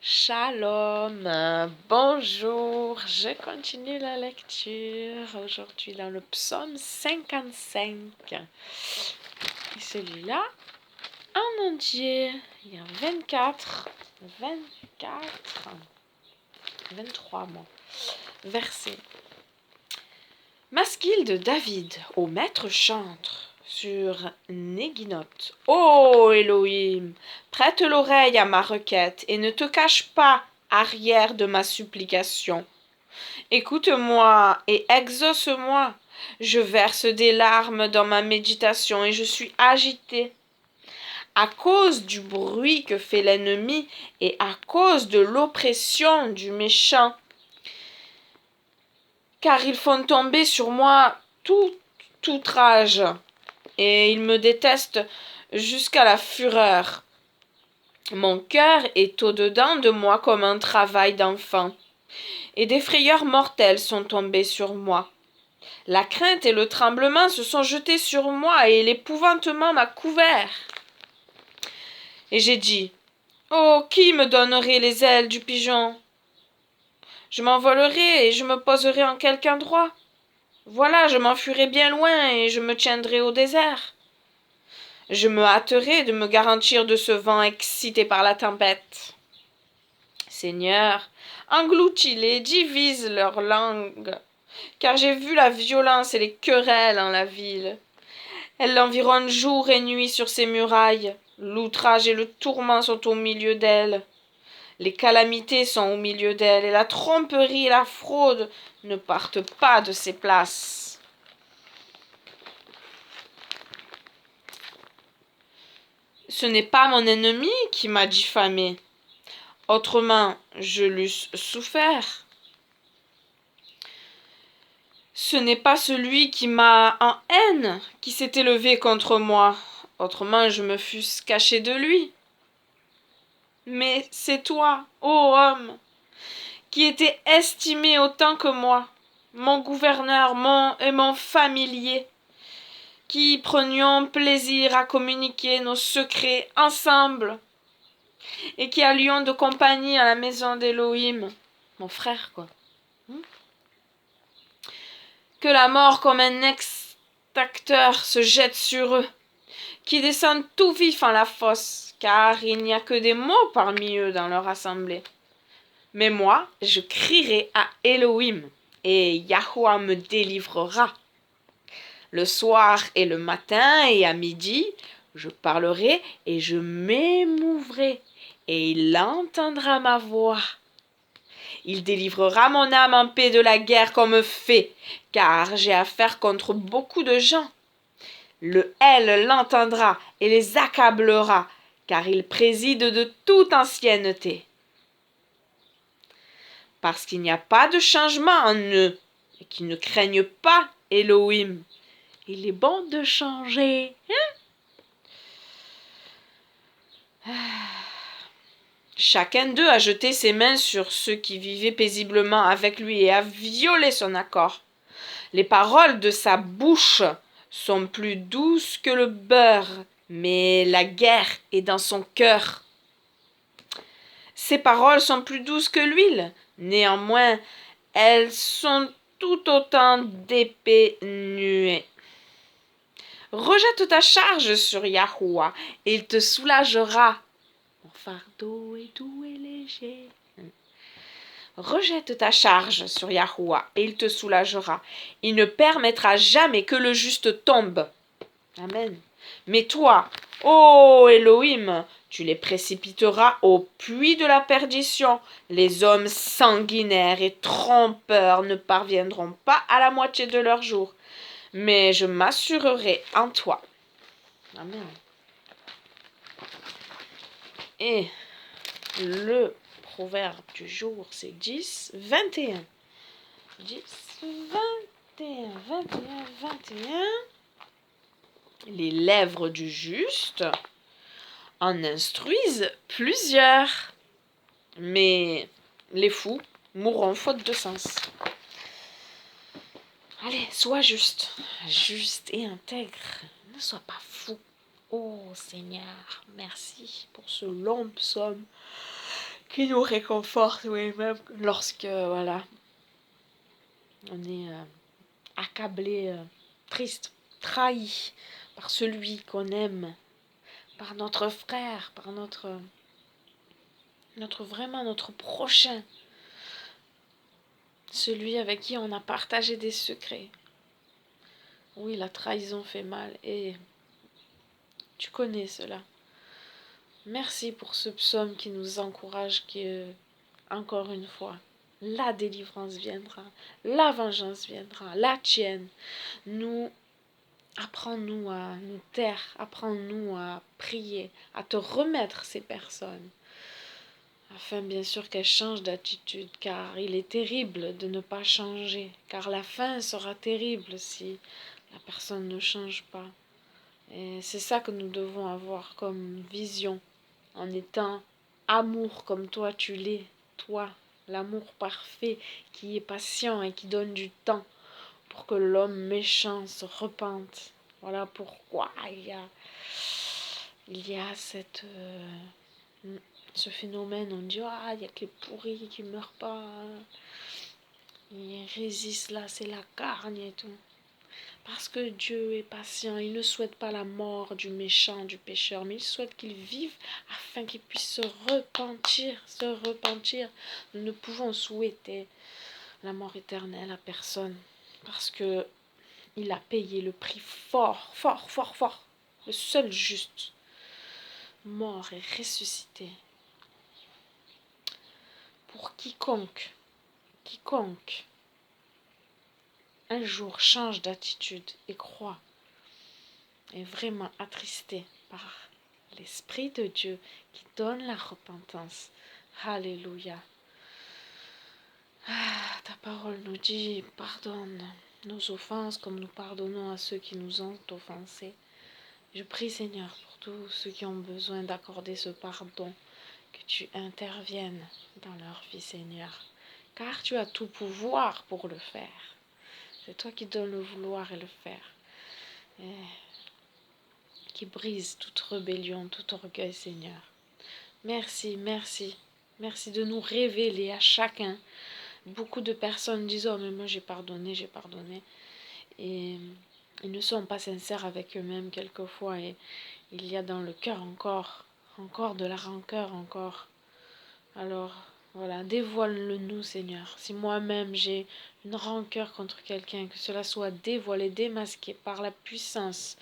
Shalom, bonjour, je continue la lecture aujourd'hui dans le psaume 55. Et celui-là, en entier, il y a 24, 23 versets. Masquille de David, au maître chantre, sur Néguinote. Ô Elohim, prête l'oreille à ma requête et ne te cache pas arrière de ma supplication. Écoute-moi et exauce-moi. Je verse des larmes dans ma méditation et je suis agité. À cause du bruit que fait l'ennemi et à cause de l'oppression du méchant. Car ils font tomber sur moi tout outrage, et ils me détestent jusqu'à la fureur. Mon cœur est au-dedans de moi comme un travail d'enfant, et des frayeurs mortelles sont tombées sur moi. La crainte et le tremblement se sont jetés sur moi, et l'épouvantement m'a couvert. Et j'ai dit, oh, qui me donnerait les ailes du pigeon? Je m'envolerai et je me poserai en quelque endroit. Voilà, je m'enfuirai bien loin et je me tiendrai au désert. Je me hâterai de me garantir de ce vent excité par la tempête. Seigneur, engloutis-les, divise leur langue, car j'ai vu la violence et les querelles en la ville. Elle l'environne jour et nuit sur ses murailles. L'outrage et le tourment sont au milieu d'elle. Les calamités sont au milieu d'elle, et la tromperie et la fraude ne partent pas de ses places. Ce n'est pas mon ennemi qui m'a diffamé. Autrement, je l'eusse souffert. Ce n'est pas celui qui m'a en haine qui s'est élevé contre moi. Autrement, je me fusse caché de lui. Mais c'est toi, ô homme, qui étais estimé autant que moi, mon gouverneur, mon familier, qui prenions plaisir à communiquer nos secrets ensemble, et qui allions de compagnie à la maison d'Élohim, mon frère, quoi. Que la mort comme un extincteur se jette sur eux, qui descendent tout vifs en la fosse, car il n'y a que des mots parmi eux dans leur assemblée. Mais moi, je crierai à Elohim, et Yahweh me délivrera. Le soir et le matin et à midi, je parlerai et je m'émouvrai, et il entendra ma voix. Il délivrera mon âme en paix de la guerre comme fait, car j'ai affaire contre beaucoup de gens. Le L l'entendra et les accablera, car il préside de toute ancienneté. Parce qu'il n'y a pas de changement en eux, et qu'ils ne craignent pas Elohim. Il est bon de changer. Chacun d'eux a jeté ses mains sur ceux qui vivaient paisiblement avec lui et a violé son accord. Les paroles de sa bouche sont plus douces que le beurre, mais la guerre est dans son cœur. Ses paroles sont plus douces que l'huile, néanmoins elles sont tout autant d'épées nuées. Rejette ta charge sur Yahuwah, et il te soulagera. Mon fardeau est doux et léger. Rejette ta charge sur Yahuwah, et il te soulagera. Il ne permettra jamais que le juste tombe. Amen. Mais toi, ô Elohim, tu les précipiteras au puits de la perdition. Les hommes sanguinaires et trompeurs ne parviendront pas à la moitié de leur jour. Mais je m'assurerai en toi. Amen. Et le proverbe du jour, c'est 10, 21. 10, 21, 21, 21. Les lèvres du juste en instruisent plusieurs, mais les fous mourront faute de sens. Allez, sois juste et intègre, ne sois pas fou. Oh Seigneur, merci pour ce long psaume qui nous réconforte, oui, même lorsque, voilà, on est accablé, triste, trahi par celui qu'on aime, par notre frère, par vraiment notre prochain, celui avec qui on a partagé des secrets. Oui, la trahison fait mal et tu connais cela. Merci pour ce psaume qui nous encourage que, encore une fois, la délivrance viendra, la vengeance viendra, la tienne. Apprends-nous à nous taire, apprends-nous à prier, à te remettre ces personnes, afin bien sûr qu'elles changent d'attitude, car il est terrible de ne pas changer, car la fin sera terrible si la personne ne change pas. Et c'est ça que nous devons avoir comme vision, en étant amour comme toi tu l'es, toi, l'amour parfait qui est patient et qui donne du temps pour que l'homme méchant se repente. Voilà pourquoi il y a ce phénomène, on dit ah, il y a que les pourris qui meurent pas, ils résistent là, c'est la carne et tout. Parce que Dieu est patient, il ne souhaite pas la mort du méchant, du pécheur, mais il souhaite qu'il vive afin qu'il puisse se repentir, se repentir. Nous ne pouvons souhaiter la mort éternelle à personne, parce que il a payé le prix fort, fort, fort, fort. Le seul juste, mort et ressuscité. Pour quiconque un jour change d'attitude et croit, est vraiment attristé par l'Esprit de Dieu qui donne la repentance. Alléluia. Ta parole nous dit, pardonne nos offenses comme nous pardonnons à ceux qui nous ont offensés. Je prie, Seigneur, pour tous ceux qui ont besoin d'accorder ce pardon, que tu interviennes dans leur vie, Seigneur, car tu as tout pouvoir pour le faire. C'est toi qui donnes le vouloir et le faire, et qui brise toute rébellion, tout orgueil, Seigneur. Merci, merci, merci de nous révéler à chacun. Beaucoup de personnes disent « Oh, mais moi j'ai pardonné, et ils ne sont pas sincères avec eux-mêmes quelquefois, et il y a dans le cœur encore de la rancœur encore. Alors, voilà, dévoile-le-nous, Seigneur. Si moi-même j'ai une rancœur contre quelqu'un, que cela soit dévoilé, démasqué par la puissance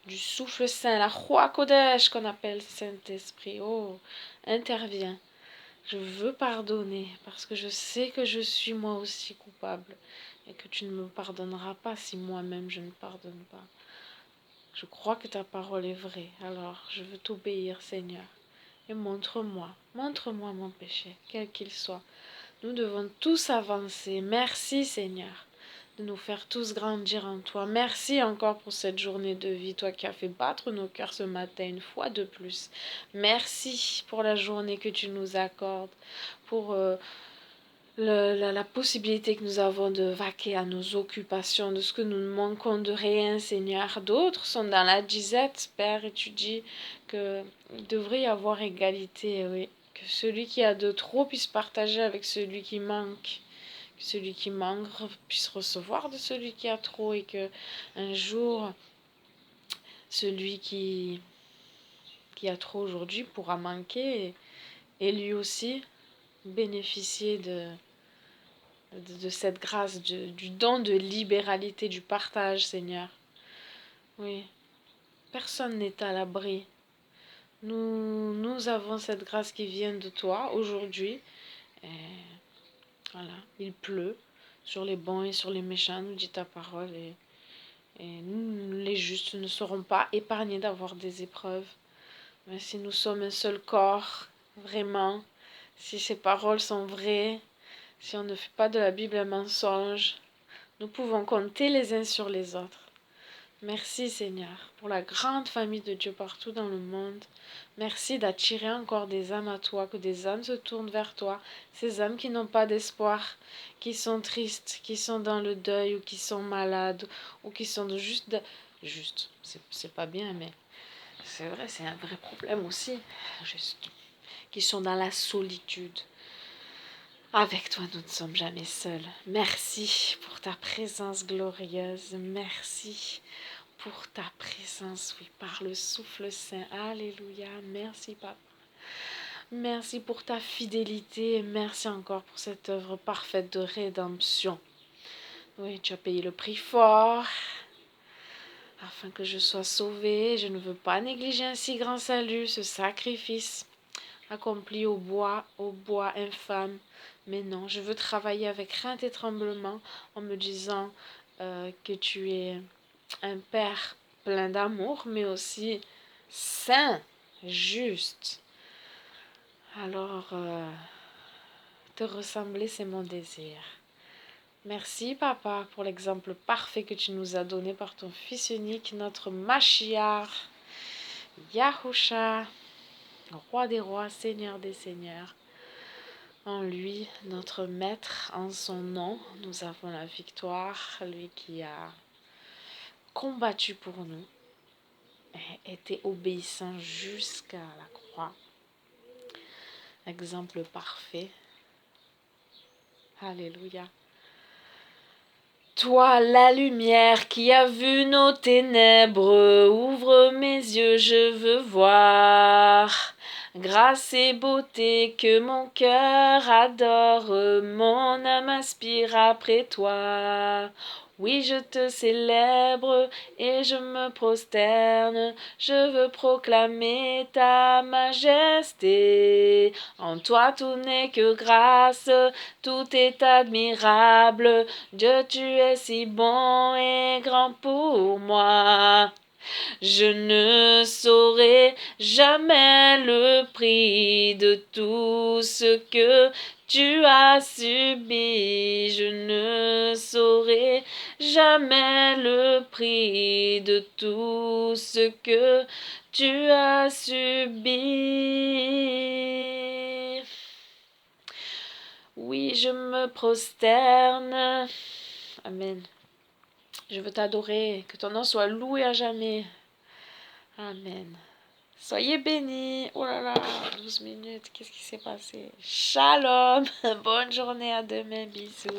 du souffle saint, la Roi Kodesh qu'on appelle Saint-Esprit. Oh, interviens. Je veux pardonner parce que je sais que je suis moi aussi coupable et que tu ne me pardonneras pas si moi-même je ne pardonne pas. Je crois que ta parole est vraie, alors je veux t'obéir, Seigneur. Et montre-moi mon péché, quel qu'il soit. Nous devons tous avancer. Merci, Seigneur, de nous faire tous grandir en toi. Merci encore pour cette journée de vie, toi qui as fait battre nos cœurs ce matin une fois de plus. Merci pour la journée que tu nous accordes, pour la possibilité que nous avons de vaquer à nos occupations, de ce que nous ne manquons de rien, Seigneur. D'autres sont dans la disette, Père, et tu dis qu'il devrait y avoir égalité, oui. Que celui qui a de trop puisse partager avec celui qui manque. Que celui qui manque puisse recevoir de celui qui a trop, et que un jour, celui qui a trop aujourd'hui pourra manquer et lui aussi bénéficier de cette grâce, du don de libéralité, du partage, Seigneur. Oui, personne n'est à l'abri. Nous avons cette grâce qui vient de toi aujourd'hui. Et voilà, il pleut sur les bons et sur les méchants, nous dit ta parole. Et nous, les justes, ne serons pas épargnés d'avoir des épreuves. Mais si nous sommes un seul corps, vraiment, si ces paroles sont vraies, si on ne fait pas de la Bible un mensonge, nous pouvons compter les uns sur les autres. Merci Seigneur pour la grande famille de Dieu partout dans le monde. Merci d'attirer encore des âmes à toi, que des âmes se tournent vers toi, ces âmes qui n'ont pas d'espoir, qui sont tristes, qui sont dans le deuil ou qui sont malades ou qui sont juste, c'est pas bien, mais c'est vrai, c'est un vrai problème aussi, juste, qui sont dans la solitude. Avec toi, nous ne sommes jamais seuls. Merci pour ta présence glorieuse. Merci pour ta présence, oui, par le souffle saint. Alléluia. Merci, Papa. Merci pour ta fidélité et merci encore pour cette œuvre parfaite de rédemption. Oui, tu as payé le prix fort afin que je sois sauvée. Je ne veux pas négliger un si grand salut, ce sacrifice accompli au bois infâme. Mais non, je veux travailler avec crainte et tremblement en me disant que tu es un Père plein d'amour, mais aussi saint, juste. Alors, te ressembler, c'est mon désir. Merci, Papa, pour l'exemple parfait que tu nous as donné par ton Fils unique, notre Mashiach, Yahusha, Roi des rois, Seigneur des seigneurs. En lui, notre Maître, en son nom, nous avons la victoire, lui qui a combattu pour nous, et été obéissant jusqu'à la croix. Exemple parfait. Alléluia. Toi, la lumière qui a vu nos ténèbres, ouvre mes yeux, je veux voir. Grâce et beauté que mon cœur adore, mon âme aspire après toi. Oui, je te célèbre et je me prosterne, je veux proclamer ta majesté. En toi tout n'est que grâce, tout est admirable. Dieu, tu es si bon et grand pour moi. Je ne saurai jamais le prix de tout ce que tu as subi. Je ne saurai jamais le prix de tout ce que tu as subi. Oui, je me prosterne. Amen. Je veux t'adorer, que ton nom soit loué à jamais. Amen. Soyez bénis. Oh là là, 12 minutes, qu'est-ce qui s'est passé? Shalom. Bonne journée, à demain, bisous.